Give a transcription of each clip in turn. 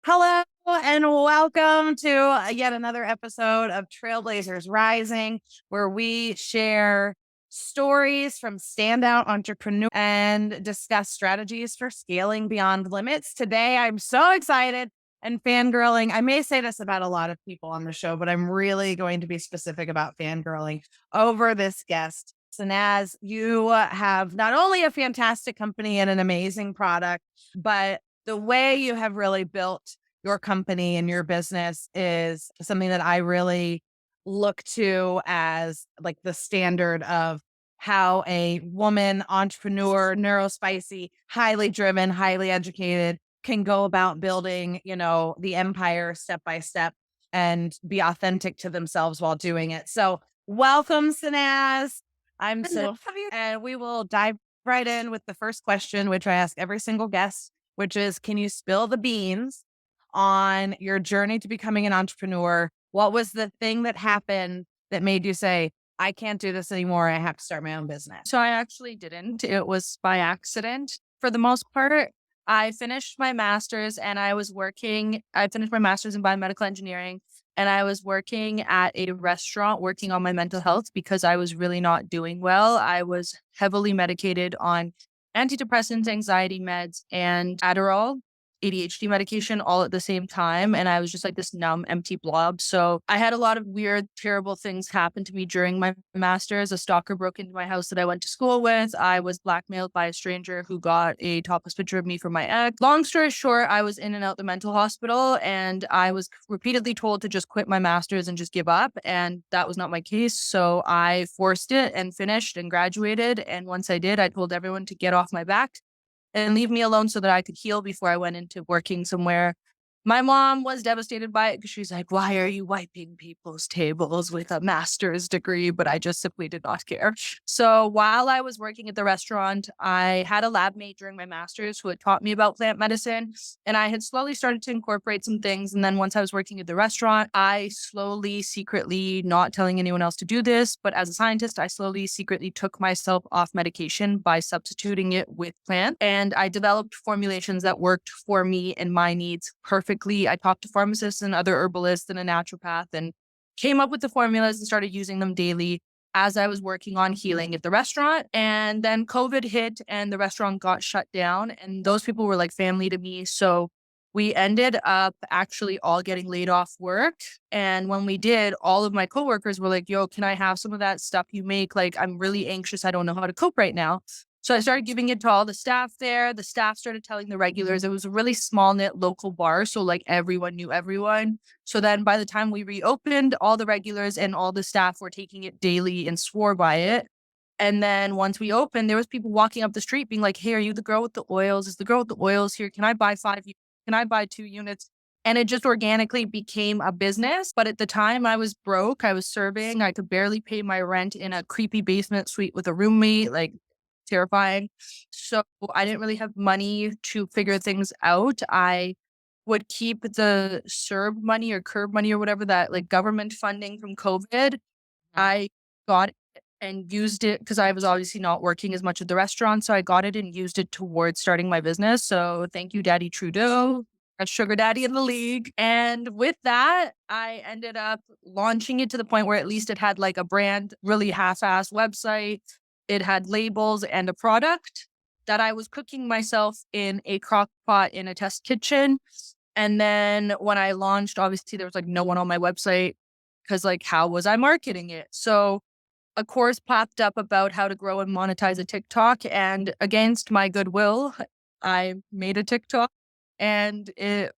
Hello and welcome to yet another episode of Trailblazers Rising, where we share stories from standout entrepreneurs and discuss strategies for scaling beyond limits. Today, I'm so excited and fangirling. I may say this about a lot of people on the show, but I'm really going to be specific about fangirling over this guest. Sanaz, you have not only a fantastic company and an amazing product, but the way you have really built your company and your business is something that I really look to as like the standard of how a woman entrepreneur, neurospicy, highly driven, highly educated can go about building, the empire step by step and be authentic to themselves while doing it. So welcome, Sanaz. I'm so happy. And we will dive right in with the first question, which I ask every single guest, which is, can you spill the beans on your journey to becoming an entrepreneur? What was the thing that happened that made you say, I can't do this anymore. I have to start my own business? So I actually didn't. It was by accident for the most part. I finished my master's and I finished my master's in biomedical engineering and I was working at a restaurant working on my mental health because I was really not doing well. I was heavily medicated on antidepressants, anxiety meds, and Adderall. ADHD medication all at the same time. And I was just like this numb, empty blob. So I had a lot of weird, terrible things happen to me during my master's. A stalker broke into my house that I went to school with. I was blackmailed by a stranger who got a topless picture of me from my ex. Long story short, I was in and out the mental hospital and I was repeatedly told to just quit my master's and just give up. And that was not my case. So I forced it and finished and graduated. And once I did, I told everyone to get off my back and leave me alone so that I could heal before I went into working somewhere. My mom was devastated by it because she's like, why are you wiping people's tables with a master's degree? But I just simply did not care. So while I was working at the restaurant, I had a lab mate during my master's who had taught me about plant medicine. And I had slowly started to incorporate some things. And then once I was working at the restaurant, I slowly, secretly, not telling anyone else to do this, but as a scientist, I slowly, secretly took myself off medication by substituting it with plant. And I developed formulations that worked for me and my needs perfectly. I talked to pharmacists and other herbalists and a naturopath and came up with the formulas and started using them daily as I was working on healing at the restaurant. And then COVID hit and the restaurant got shut down. And those people were like family to me. So we ended up actually all getting laid off work. And when we did, all of my coworkers were like, yo, can I have some of that stuff you make? Like, I'm really anxious. I don't know how to cope right now. So I started giving it to all the staff there. The staff started telling the regulars. It was a really small knit local bar. So like everyone knew everyone. So then by the time we reopened, all the regulars and all the staff were taking it daily and swore by it. And then once we opened, there was people walking up the street being like, hey, are you the girl with the oils? Is the girl with the oils here? Can I buy 5 units? Can I buy 2 units? And it just organically became a business. But at the time I was broke. I was serving. I could barely pay my rent in a creepy basement suite with a roommate. Like, terrifying. So I didn't really have money to figure things out. I would keep the CERB money or curb money or whatever, that like government funding from COVID. I got it and used it because I was obviously not working as much at the restaurant. So I got it and used it towards starting my business. So thank you, Daddy Trudeau, a sugar daddy in the league. And with that, I ended up launching it to the point where at least it had like a brand, really half-assed website. It had labels and a product that I was cooking myself in a crock pot in a test kitchen. And then when I launched, obviously there was like no one on my website because like, how was I marketing it? So a course popped up about how to grow and monetize a TikTok. And against my goodwill, I made a TikTok and it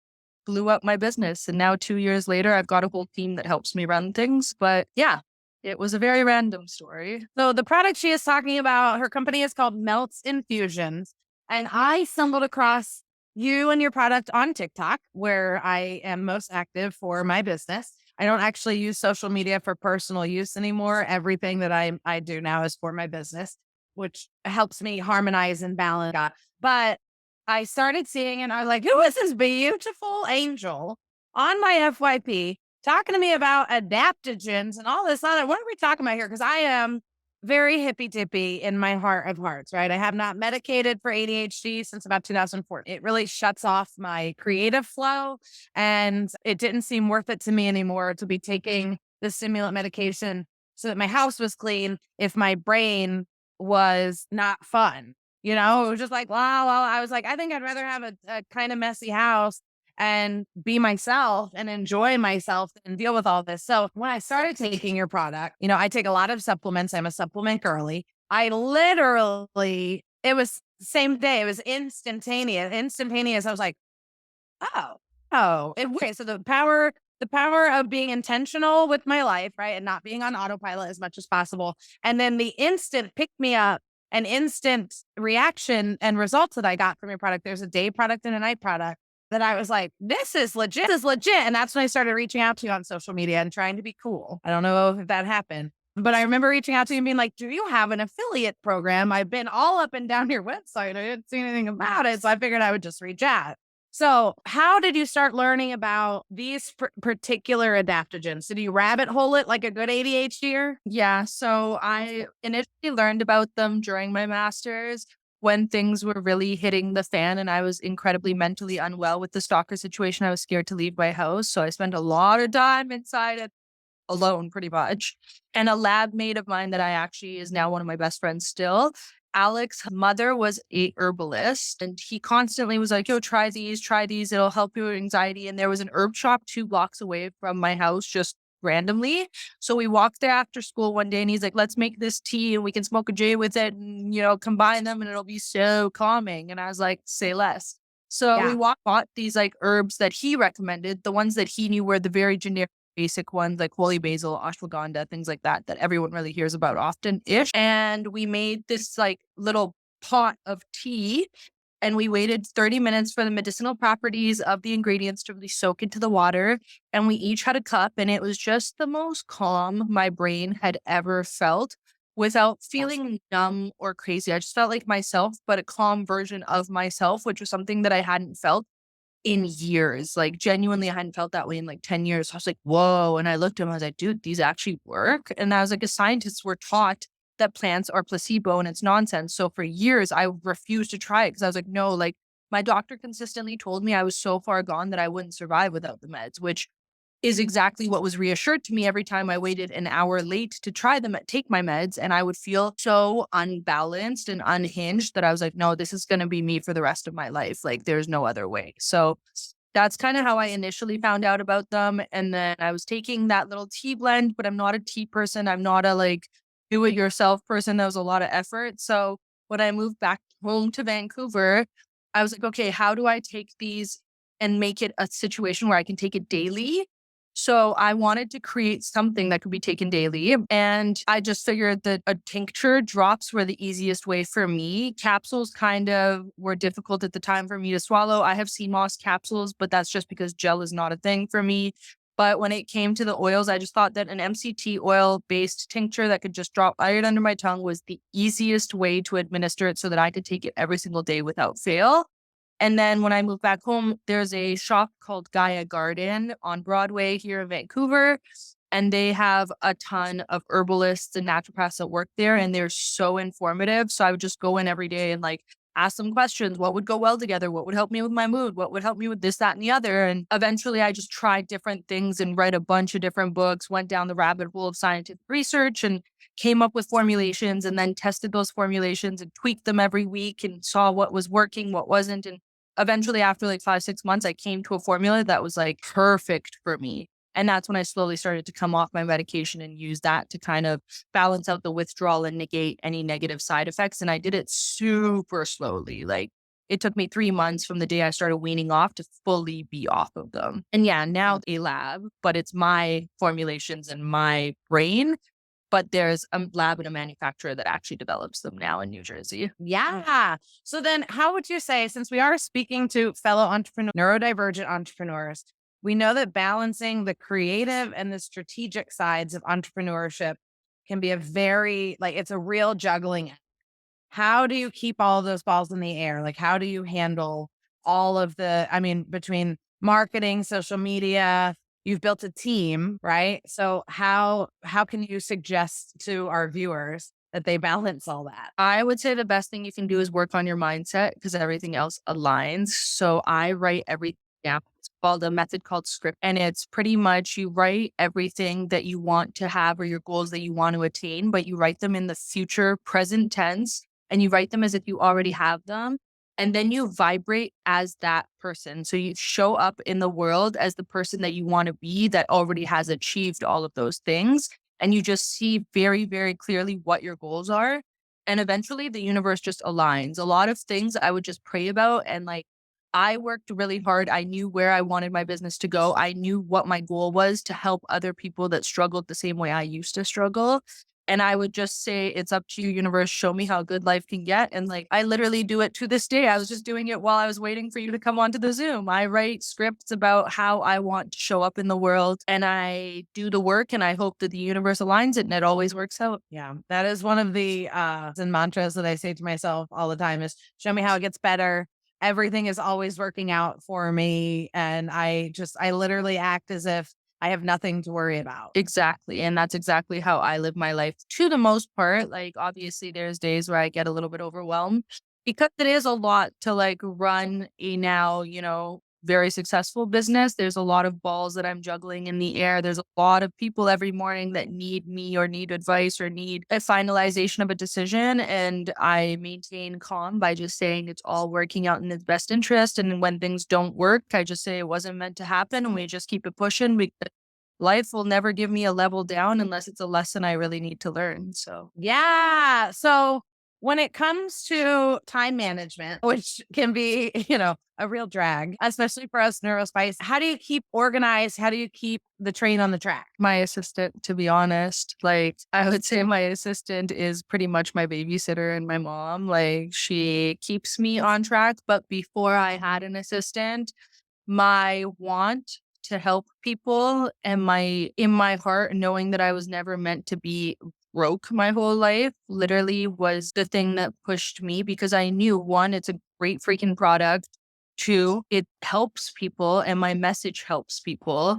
blew up my business. And now 2 years later, I've got a whole team that helps me run things. But yeah, it was a very random story. So the product she is talking about, her company is called Melts Infusions. And I stumbled across you and your product on TikTok, where I am most active for my business. I don't actually use social media for personal use anymore. Everything that I do now is for my business, which helps me harmonize and balance. But I started seeing it and I was like, who is this beautiful angel on my FYP talking to me about adaptogens and all this other? What are we talking about here? Because I am very hippy dippy in my heart of hearts, right? I have not medicated for ADHD since about 2004. It really shuts off my creative flow, and it didn't seem worth it to me anymore to be taking the stimulant medication so that my house was clean if my brain was not fun. It was just like, wow, well, I was like, I think I'd rather have a kind of messy house and be myself and enjoy myself and deal with all this. So when I started taking your product, I take a lot of supplements. I'm a supplement girly. I literally, it was same day. It was instantaneous. I was like, oh, okay. So the power of being intentional with my life, right? And not being on autopilot as much as possible. And then the instant pick me up and instant reaction and results that I got from your product. There's a day product and a night product that I was like, this is legit. This is legit. And that's when I started reaching out to you on social media and trying to be cool. I don't know if that happened, but I remember reaching out to you and being like, do you have an affiliate program? I've been all up and down your website. I didn't see anything about it. So I figured I would just reach out. So, how did you start learning about these particular adaptogens? Did you rabbit hole it like a good ADHDer? Yeah, so I initially learned about them during my master's when things were really hitting the fan and I was incredibly mentally unwell with the stalker situation. I was scared to leave my house. So I spent a lot of time inside it alone, pretty much. And a lab mate of mine that I actually is now one of my best friends still. Alex's mother was a herbalist and he constantly was like, yo, try these, it'll help your anxiety. And there was an herb shop 2 blocks away from my house, just randomly. So we walked there after school one day and he's like, let's make this tea and we can smoke a J with it and, combine them and it'll be so calming. And I was like, say less. So we Yeah. bought these like herbs that he recommended, the ones that he knew were the very generic basic ones like holy basil, ashwagandha, things like that everyone really hears about often-ish. And we made this like little pot of tea and we waited 30 minutes for the medicinal properties of the ingredients to really soak into the water. And we each had a cup and it was just the most calm my brain had ever felt without feeling numb or crazy. I just felt like myself, but a calm version of myself, which was something that I hadn't felt in years. Like genuinely, I hadn't felt that way in like 10 years. So I was like, whoa. And I looked at him, I was like, dude, these actually work. And I was like, as scientists were taught that plants are placebo and it's nonsense. So for years, I refused to try it because I was like, no, like my doctor consistently told me I was so far gone that I wouldn't survive without the meds, which is exactly what was reassured to me every time I waited an hour late to try them, take my meds. And I would feel so unbalanced and unhinged that I was like, no, this is going to be me for the rest of my life. Like there's no other way. So that's kind of how I initially found out about them. And then I was taking that little tea blend, but I'm not a tea person. I'm not a like do it yourself person. That was a lot of effort. So when I moved back home to Vancouver, I was like, okay, how do I take these and make it a situation where I can take it daily? So I wanted to create something that could be taken daily. And I just figured that a tincture drops were the easiest way for me. Capsules kind of were difficult at the time for me to swallow. I have sea moss capsules, but that's just because gel is not a thing for me. But when it came to the oils, I just thought that an MCT oil based tincture that could just drop right under my tongue was the easiest way to administer it so that I could take it every single day without fail. And then when I moved back home, there's a shop called Gaia Garden on Broadway here in Vancouver. And they have a ton of herbalists and naturopaths that work there. And they're so informative. So I would just go in every day and like ask them questions. What would go well together? What would help me with my mood? What would help me with this, that, and the other? And eventually I just tried different things and read a bunch of different books, went down the rabbit hole of scientific research and came up with formulations and then tested those formulations and tweaked them every week and saw what was working, what wasn't. And eventually after like 5-6 months, I came to a formula that was like perfect for me. And that's when I slowly started to come off my medication and use that to kind of balance out the withdrawal and negate any negative side effects. And I did it super slowly. Like it took me 3 months from the day I started weaning off to fully be off of them. And yeah, now a lab, but it's my formulations and my brain. But there's a lab and a manufacturer that actually develops them now in New Jersey. Yeah. So then how would you say, since we are speaking to fellow neurodivergent entrepreneurs, we know that balancing the creative and the strategic sides of entrepreneurship can be it's a real juggling act. How do you keep all of those balls in the air? Like, how do you handle all of between marketing, social media, you've built a team, right? So how can you suggest to our viewers that they balance all that? I would say the best thing you can do is work on your mindset because everything else aligns. So I write everything down. It's called a method called script. And it's pretty much you write everything that you want to have or your goals that you want to attain, but you write them in the future present tense and you write them as if you already have them. And then you vibrate as that person. So you show up in the world as the person that you want to be that already has achieved all of those things. And you just see very, very clearly what your goals are. And eventually the universe just aligns. A lot of things I would just pray about. And like, I worked really hard. I knew where I wanted my business to go. I knew what my goal was to help other people that struggled the same way I used to struggle. And I would just say, it's up to you, universe, show me how good life can get. And like, I literally do it to this day. I was just doing it while I was waiting for you to come onto the Zoom. I write scripts about how I want to show up in the world and I do the work and I hope that the universe aligns it and it always works out. Yeah, that is one of the and mantras that I say to myself all the time is show me how it gets better. Everything is always working out for me. And I literally act as if I have nothing to worry about. Exactly. And that's exactly how I live my life to the most part. Like, obviously, there's days where I get a little bit overwhelmed because it is a lot to like run a now, very successful business. There's a lot of balls that I'm juggling in the air. There's a lot of people every morning that need me or need advice or need a finalization of a decision. And I maintain calm by just saying it's all working out in its best interest. And when things don't work, I just say it wasn't meant to happen and we just keep it pushing because life will never give me a level down unless it's a lesson I really need to learn. So, Yeah. So when it comes to time management, which can be, a real drag, especially for us neurospice, how do you keep organized? How do you keep the train on the track? my assistant, to be honest, like I would say my assistant is pretty much my babysitter and my mom. Like she keeps me on track. But before I had an assistant, my want to help people and my in my heart knowing that I was never meant to be broke my whole life literally was the thing that pushed me because I knew one, it's a great freaking product. Two, it helps people and my message helps people.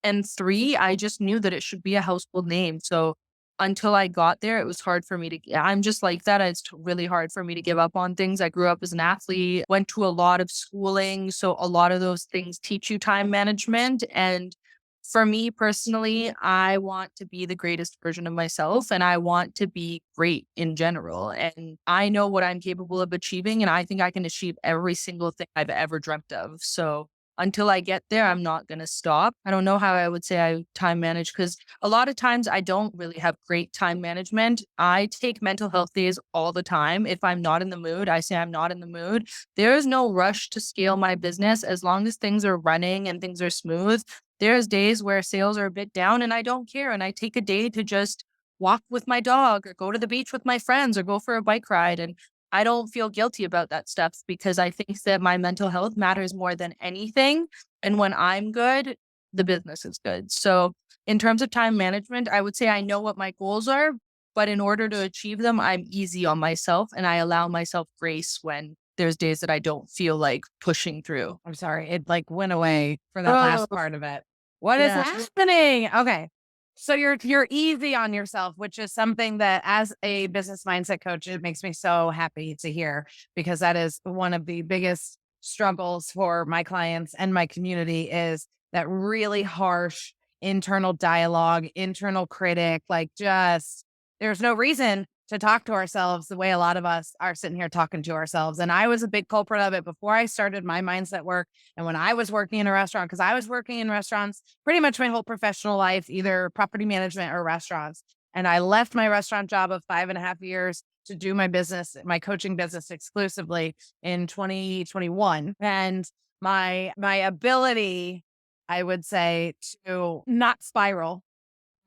And three, I just knew that it should be a household name. So until I got there, it was hard for me to, I'm just like that. It's really hard for me to give up on things. I grew up as an athlete, went to a lot of schooling. So a lot of those things teach you time management. And for me personally, I want to be the greatest version of myself and I want to be great in general. And I know what I'm capable of achieving. And I think I can achieve every single thing I've ever dreamt of. So until I get there, I'm not going to stop. I don't know how I would say I time manage because a lot of times I don't really have great time management. I take mental health days all the time. If I'm not in the mood, I say I'm not in the mood. There is no rush to scale my business as long as things are running and things are smooth. There's days where sales are a bit down and I don't care. And I take a day to just walk with my dog or go to the beach with my friends or go for a bike ride. And I don't feel guilty about that stuff because I think that my mental health matters more than anything. And when I'm good, the business is good. So, in terms of time management, I would say I know what my goals are, but in order to achieve them, I'm easy on myself and I allow myself grace when there's days that I don't feel like pushing through. I'm sorry. It like went away for that Oh, last part of it. What is yeah. happening? Okay. So you're easy on yourself, which is something that as a business mindset coach, it makes me so happy to hear because that is one of the biggest struggles for my clients and my community is that really harsh internal dialogue, internal critic, like just there's no reason to talk to ourselves the way a lot of us are sitting here talking to ourselves. And I was a big culprit of it before I started my mindset work. And when I was working in a restaurant, because I was working in restaurants pretty much my whole professional life, either property management or restaurants. And I left my restaurant job of 5.5 years to do my business, my coaching business exclusively in 2021. And my ability, I would say, to not spiral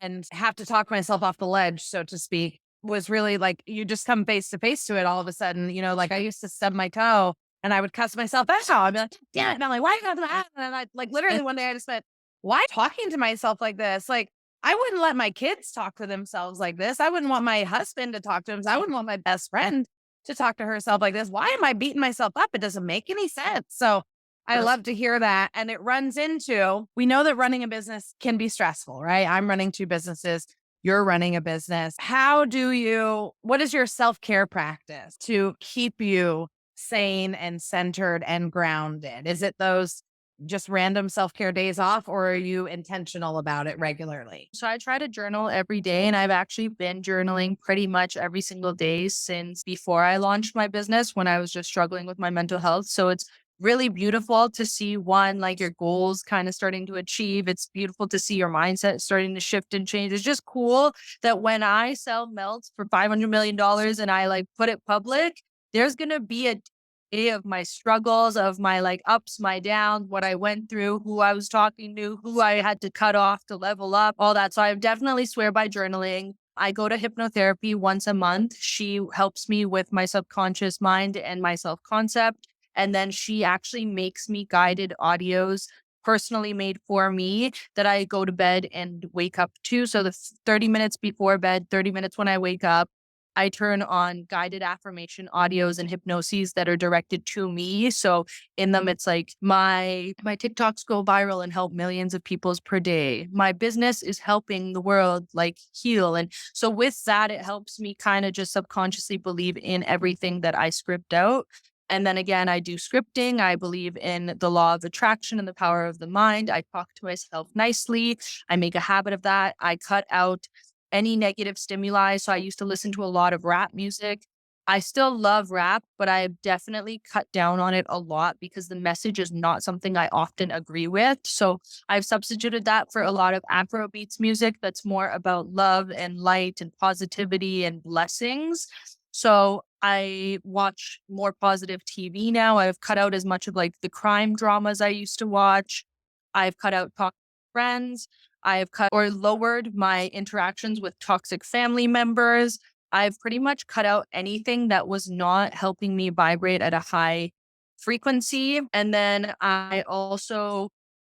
and have to talk myself off the ledge, so to speak, was really like you just come face to face to it all of a sudden. Like I used to stub my toe and I would cuss myself out. I'd be like, damn it. And I'm like, why you got that? And I like literally one day I just went, why talking to myself like this? Like I wouldn't let my kids talk to themselves like this. I wouldn't want my husband to talk to himself. I wouldn't want my best friend to talk to herself like this. Why am I beating myself up? It doesn't make any sense. So I love to hear that. And it runs into, we know that running a business can be stressful, right? I'm running two businesses. you're running a business. What is your self-care practice to keep you sane and centered and grounded? Is it those just random self-care days off, or are you intentional about it regularly? So I try to journal every day, and I've actually been journaling pretty much every single day since before I launched my business when I was just struggling with my mental health. So it's really beautiful to see one, like your goals kind of starting to achieve. It's beautiful to see your mindset starting to shift and change. It's just cool that when I sell melts for $500 million and I like put it public, there's going to be a day of my struggles, of my like ups, my downs, what I went through, who I was talking to, who I had to cut off to level up, all that. So I definitely swear by journaling. I go to hypnotherapy once a month. She helps me with my subconscious mind and my self concept. And then she actually makes me guided audios personally made for me that I go to bed and wake up to. So the 30 minutes before bed, 30 minutes when I wake up, I turn on guided affirmation audios and hypnoses that are directed to me. So in them, it's like my TikToks go viral and help millions of people's per day. My business is helping the world like heal. And so with that, it helps me kind of just subconsciously believe in everything that I script out. And then again, I do scripting. I believe in the law of attraction and the power of the mind. I talk to myself nicely. I make a habit of that. I cut out any negative stimuli. So I used to listen to a lot of rap music. I still love rap, but I've definitely cut down on it a lot because the message is not something I often agree with. So I've substituted that for a lot of Afro beats music that's more about love and light and positivity and blessings. So I watch more positive TV now. I've cut out as much of like the crime dramas I used to watch. I've cut out toxic friends. I've cut or lowered my interactions with toxic family members. I've pretty much cut out anything that was not helping me vibrate at a high frequency. And then I also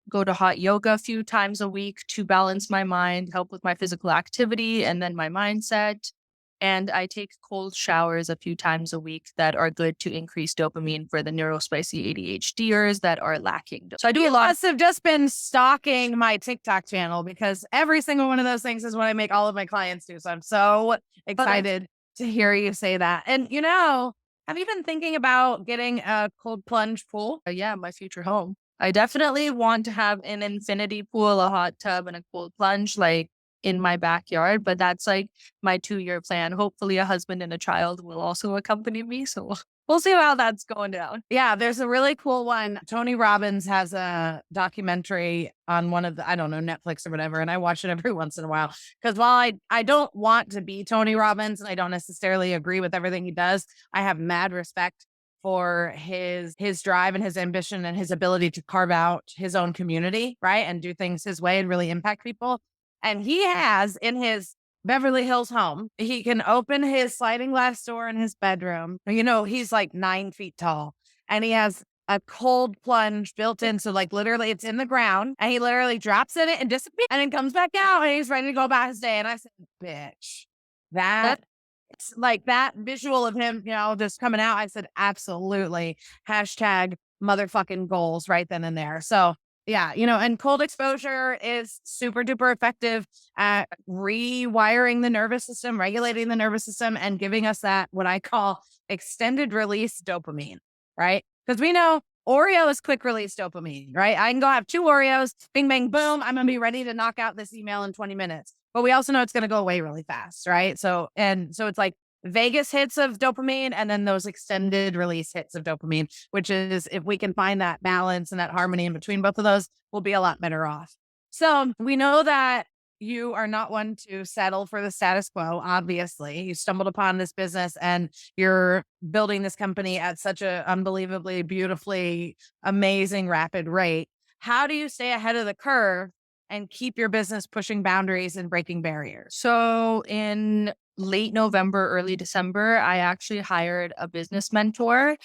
go to hot yoga a few times a week to balance my mind, help with my physical activity and then my mindset. And I take cold showers a few times a week that are good to increase dopamine for the neurospicy ADHDers that are lacking. So I do a You lot. must have just been stalking my TikTok channel, because every single one of those things is what I make all of my clients do. So I'm so excited to hear you say that. And have you been thinking about getting a cold plunge pool? Yeah, my future home. I definitely want to have an infinity pool, a hot tub, and a cold plunge like in my backyard. But that's like my 2-year plan. Hopefully, a husband and a child will also accompany me. So we'll see how that's going down. Yeah, there's a really cool one. Tony Robbins has a documentary on one of the, I don't know, Netflix or whatever. And I watch it every once in a while because while I don't want to be Tony Robbins and I don't necessarily agree with everything he does, I have mad respect for his drive and his ambition and his ability to carve out his own community, right? And do things his way and really impact people. And he has in his Beverly Hills home, he can open his sliding glass door in his bedroom. He's like 9 feet tall and he has a cold plunge built in. So like literally it's in the ground and he literally drops in it and disappears and then comes back out and he's ready to go about his day. And I said, bitch, that it's like that visual of him, just coming out. I said, absolutely. Hashtag motherfucking goals right then and there. So yeah, and cold exposure is super duper effective at rewiring the nervous system, regulating the nervous system, and giving us that, what I call extended release dopamine, right? Because we know Oreo is quick release dopamine, right? I can go have 2 Oreos, bing, bang, boom. I'm going to be ready to knock out this email in 20 minutes. But we also know it's going to go away really fast, right? So it's like Vegas hits of dopamine and then those extended release hits of dopamine, which is, if we can find that balance and that harmony in between both of those, we'll be a lot better off. So we know that you are not one to settle for the status quo. Obviously, you stumbled upon this business and you're building this company at such a unbelievably, beautifully, amazing, rapid rate. How do you stay ahead of the curve and keep your business pushing boundaries and breaking barriers? So in late November, early December, I actually hired a business mentor.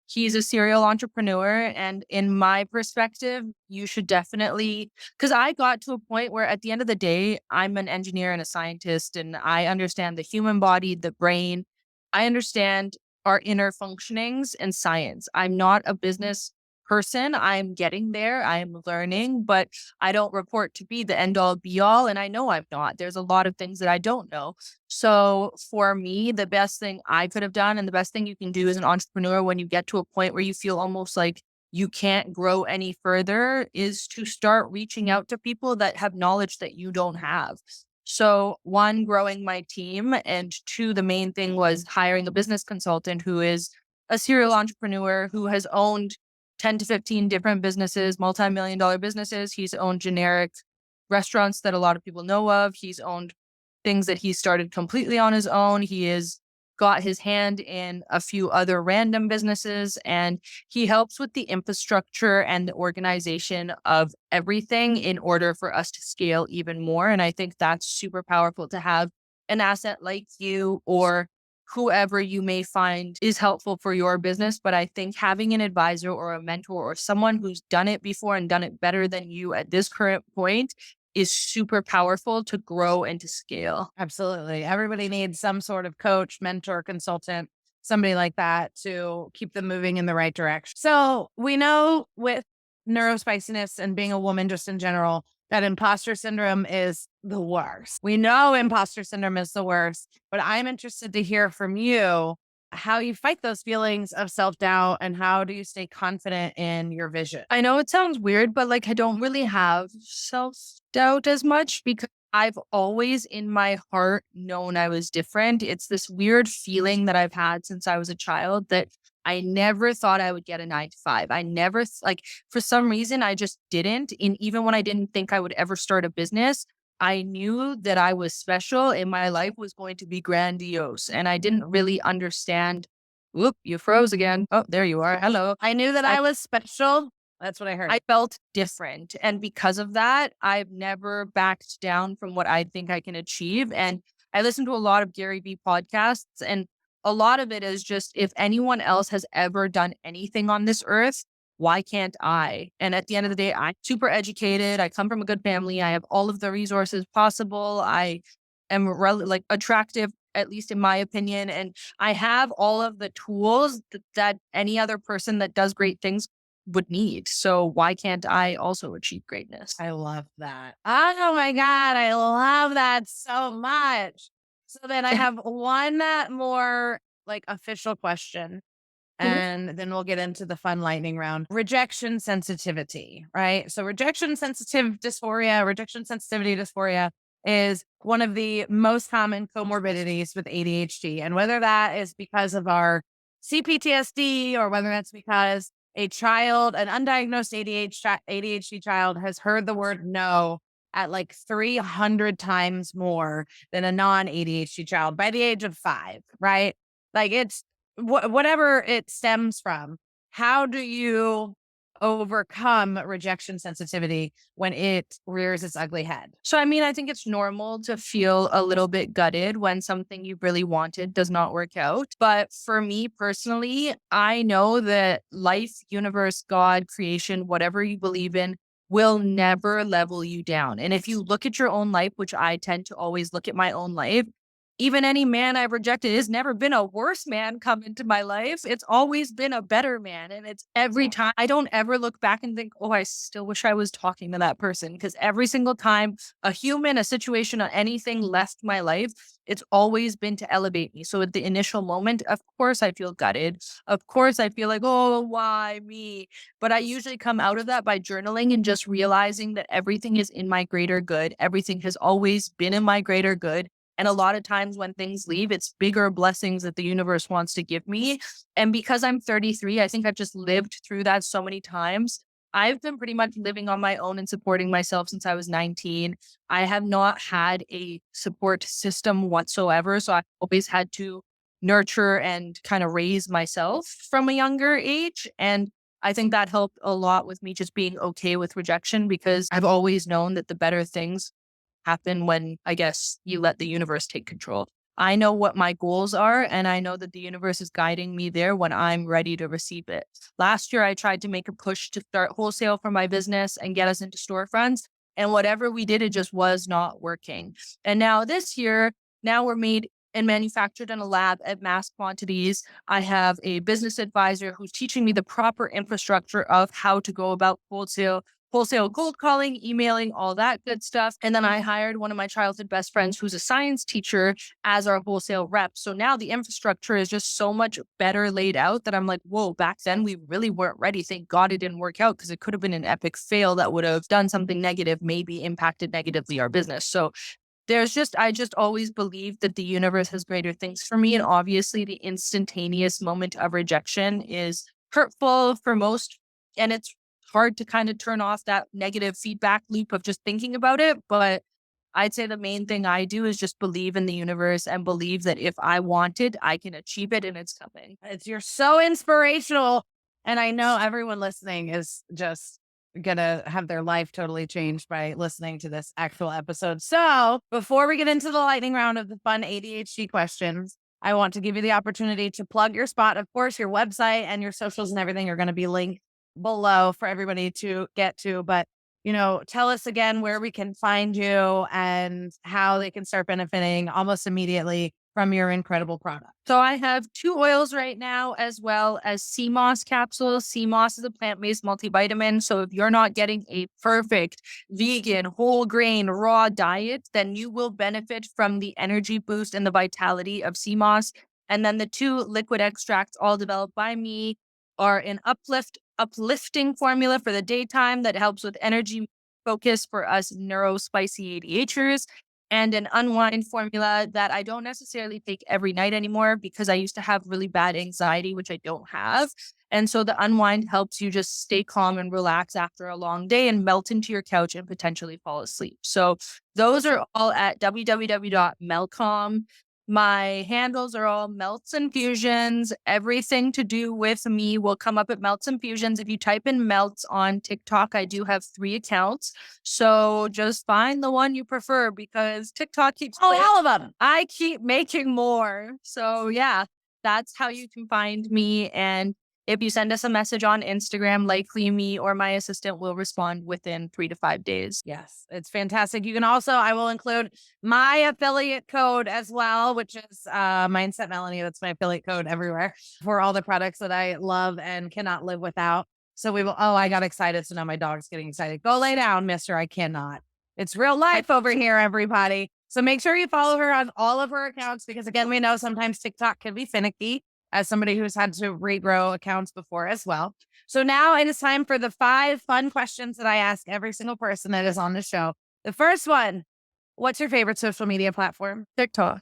He's a serial entrepreneur. And in my perspective, you should definitely, because I got to a point where at the end of the day, I'm an engineer and a scientist, and I understand the human body, the brain. I understand our inner functionings and science. I'm not a business person. I'm getting there. I'm learning, but I don't report to be the end all be all. And I know I'm not. There's a lot of things that I don't know. So for me, the best thing I could have done and the best thing you can do as an entrepreneur when you get to a point where you feel almost like you can't grow any further is to start reaching out to people that have knowledge that you don't have. So, one, growing my team, and two, the main thing was hiring a business consultant who is a serial entrepreneur who has owned 10 to 15 different businesses, multi-million dollar businesses. He's owned generic restaurants that a lot of people know of. He's owned things that he started completely on his own. He has got his hand in a few other random businesses, and he helps with the infrastructure and the organization of everything in order for us to scale even more. And I think that's super powerful to have an asset like you or whoever you may find is helpful for your business. But I think having an advisor or a mentor or someone who's done it before and done it better than you at this current point is super powerful to grow and to scale. Absolutely. Everybody needs some sort of coach, mentor, consultant, somebody like that to keep them moving in the right direction. So we know with neurospiciness and being a woman just in general, that imposter syndrome is the worst. We know imposter syndrome is the worst, but I'm interested to hear from you how you fight those feelings of self-doubt and how do you stay confident in your vision? I know it sounds weird, but like I don't really have self doubt as much because I've always in my heart known I was different. It's this weird feeling that I've had since I was a child that I never thought I would get a 9 to 5. I never, like, for some reason, I just didn't. And even when I didn't think I would ever start a business, I knew that I was special and my life was going to be grandiose. And I didn't really understand. Whoop, you froze again. Oh, there you are. Hello. I knew that I was special. That's what I heard. I felt different. And because of that, I've never backed down from what I think I can achieve. And I listen to a lot of Gary Vee podcasts, and a lot of it is just if anyone else has ever done anything on this earth, why can't I? And at the end of the day, I'm super educated. I come from a good family. I have all of the resources possible. I am like attractive, at least in my opinion. And I have all of the tools that any other person that does great things would need. So why can't I also achieve greatness? I love that. Oh my God. I love that so much. So then I have one more like official question. Mhm. And then we'll get into the fun lightning round. Rejection sensitivity, right? So rejection sensitivity dysphoria is one of the most common comorbidities with ADHD. And whether that is because of our CPTSD or whether that's because an undiagnosed ADHD child has heard the word no at like 300 times more than a non ADHD child by the age of 5, right? Like it's whatever it stems from. How do you overcome rejection sensitivity when it rears its ugly head? So, I mean, I think it's normal to feel a little bit gutted when something you really wanted does not work out. But for me personally, I know that life, universe, God, creation, whatever you believe in, will never level you down. And if you look at your own life, which I tend to always look at my own life, even any man I've rejected, has never been a worse man come into my life. It's always been a better man. And it's every time I don't ever look back and think, oh, I still wish I was talking to that person. Because every single time a human, a situation, or anything left my life, it's always been to elevate me. So at the initial moment, of course, I feel gutted. Of course, I feel like, oh, why me? But I usually come out of that by journaling and just realizing that everything is in my greater good. Everything has always been in my greater good. And a lot of times when things leave, it's bigger blessings that the universe wants to give me. And because I'm 33, I think I've just lived through that so many times. I've been pretty much living on my own and supporting myself since I was 19. I have not had a support system whatsoever. So I've always had to nurture and kind of raise myself from a younger age. And I think that helped a lot with me just being okay with rejection because I've always known that the better things happen when I guess you let the universe take control. I know what my goals are, and I know that the universe is guiding me there when I'm ready to receive it. Last year, I tried to make a push to start wholesale for my business and get us into storefronts. And whatever we did, it just was not working. And now this year, now we're made and manufactured in a lab at mass quantities. I have a business advisor who's teaching me the proper infrastructure of how to go about wholesale cold calling, emailing, all that good stuff. And then I hired one of my childhood best friends who's a science teacher as our wholesale rep. So now the infrastructure is just so much better laid out that I'm like, whoa, back then we really weren't ready. Thank God it didn't work out, because it could have been an epic fail that would have done something negative, maybe impacted negatively our business. So I just always believe that the universe has greater things for me. And obviously, the instantaneous moment of rejection is hurtful for most. And it's hard to kind of turn off that negative feedback loop of just thinking about it. But I'd say the main thing I do is just believe in the universe and believe that if I want it, I can achieve it, and it's coming. You're so inspirational. And I know everyone listening is just gonna have their life totally changed by listening to this actual episode. So before we get into the lightning round of the fun ADHD questions, I want to give you the opportunity to plug your spot. Of course, your website and your socials and everything are going to be linked below for everybody to get to. But, tell us again where we can find you and how they can start benefiting almost immediately from your incredible product. So I have 2 oils right now, as well as sea moss capsules. Sea moss is a plant-based multivitamin. So if you're not getting a perfect vegan, whole grain, raw diet, then you will benefit from the energy boost and the vitality of sea moss. And then the 2 liquid extracts, all developed by me, are an uplifting formula for the daytime that helps with energy focus for us neurospicy ADHDers, and an unwind formula that I don't necessarily take every night anymore, because I used to have really bad anxiety, which I don't have. And so the unwind helps you just stay calm and relax after a long day and melt into your couch and potentially fall asleep. So those are all at www.melcom. My handles are all Melts Infusions. Everything to do with me will come up at Melts Infusions. If you type in Melts on TikTok, I do have 3 accounts. So just find the one you prefer, because TikTok keeps all of them. I keep making more. So yeah, that's how you can find me. And if you send us a message on Instagram, likely me or my assistant will respond within 3 to 5 days. Yes, it's fantastic. You can also, I will include my affiliate code as well, which is Mindset Melanie. That's my affiliate code everywhere for all the products that I love and cannot live without. So I got excited. So now my dog's getting excited. Go lay down, mister. I cannot. It's real life over here, everybody. So make sure you follow her on all of her accounts, because again, we know sometimes TikTok can be finicky, as somebody who's had to regrow accounts before as well. So now it is time for the 5 fun questions that I ask every single person that is on the show. The first one, what's your favorite social media platform? TikTok.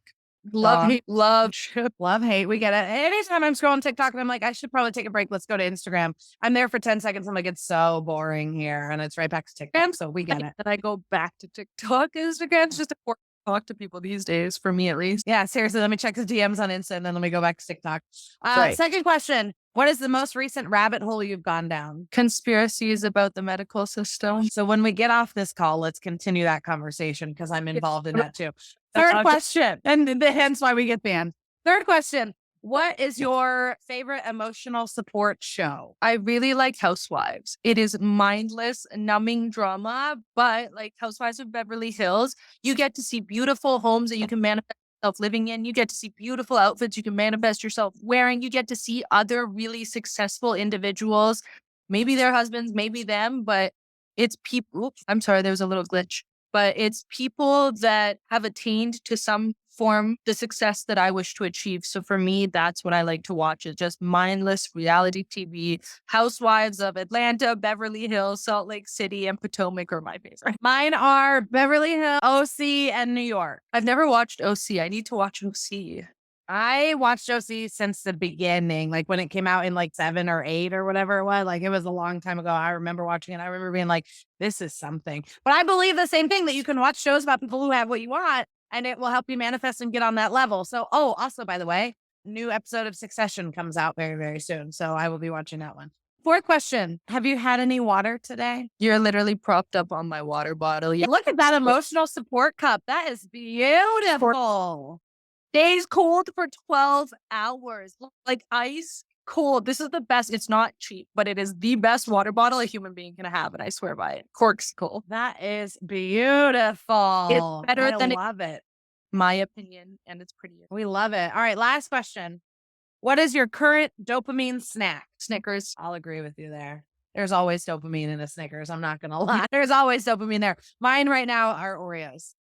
Love, hate, love. Love, hate. We get it. Anytime I'm scrolling TikTok and I'm like, I should probably take a break. Let's go to Instagram. I'm there for 10 seconds. I'm like, it's so boring here. And it's right back to TikTok. So we get it. Then I go back to TikTok. Instagram's just important to talk to people these days, for me at least. Yeah, seriously. Let me check the DMs on Insta and then let me go back to TikTok. Right. Second question. What is the most recent rabbit hole you've gone down? Conspiracies about the medical system. So when we get off this call, let's continue that conversation, because I'm involved in that too. Third question, and hence why we get banned. Third question. What is your favorite emotional support show? I really like Housewives. It is mindless, numbing drama, but like Housewives of Beverly Hills, you get to see beautiful homes that you can manifest yourself living in. You get to see beautiful outfits you can manifest yourself wearing. You get to see other really successful individuals, maybe their husbands, maybe them, but it's people. Oops, I'm sorry, there was a little glitch. But it's people that have attained to some form the success that I wish to achieve. So for me, that's what I like to watch, is just mindless reality TV. Housewives of Atlanta, Beverly Hills, Salt Lake City, and Potomac are my favorite. Mine are Beverly Hills, OC, and New York. I've never watched OC. I need to watch OC. I watched OC since the beginning, like when it came out in like 7 or 8 or whatever it was. Like it was a long time ago. I remember watching it. I remember being like, this is something. But I believe the same thing, that you can watch shows about people who have what you want and it will help you manifest and get on that level. So, also, by the way, new episode of Succession comes out very, very soon. So I will be watching that one. Fourth question. Have you had any water today? You're literally propped up on my water bottle. Yeah. Look at that emotional support cup. That is beautiful. Stays cold for 12 hours. Like ice cold. This is the best. It's not cheap, but it is the best water bottle a human being can have. And I swear by it. Cork's cool. That is beautiful. It's better than I love it. my opinion, and it's prettier. We love it. All right, last question. What is your current dopamine snack? Snickers. I'll agree with you there. There's always dopamine in a Snickers. I'm not going to lie. There's always dopamine there. Mine right now are Oreos.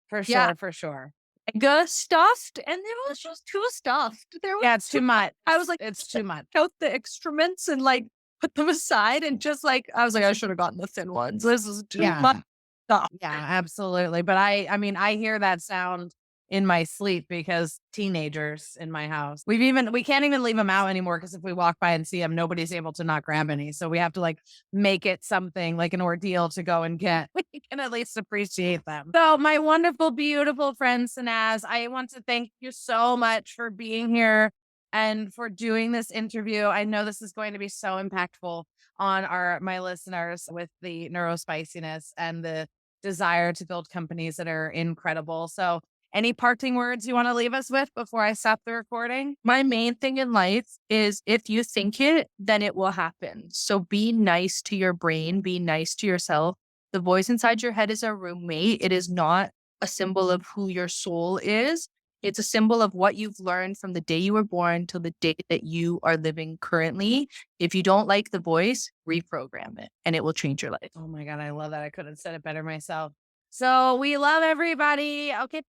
For sure, Yeah. for sure. Good stuffed, and it was just too stuffed. There was Yeah, it's too much. I was like, It's too much. out the excrements and like put them aside and just like I was like, I should have gotten the thin ones. This is too Yeah. much stuff. Yeah, absolutely. But I mean, I hear that sound in my sleep because teenagers in my house. We can't even leave them out anymore because if we walk by and see them, nobody's able to not grab any. So we have to like make it something like an ordeal to go and get. We can at least appreciate them. So my wonderful, beautiful friend Sanaz, I want to thank you so much for being here and for doing this interview. I know this is going to be so impactful on my listeners with the neurospiciness and the desire to build companies that are incredible. So any parting words you want to leave us with before I stop the recording? My main thing in life is if you think it, then it will happen. So be nice to your brain, be nice to yourself. The voice inside your head is a roommate. It is not a symbol of who your soul is. It's a symbol of what you've learned from the day you were born till the day that you are living currently. If you don't like the voice, reprogram it and it will change your life. Oh my God, I love that. I couldn't have said it better myself. So we love everybody. Okay.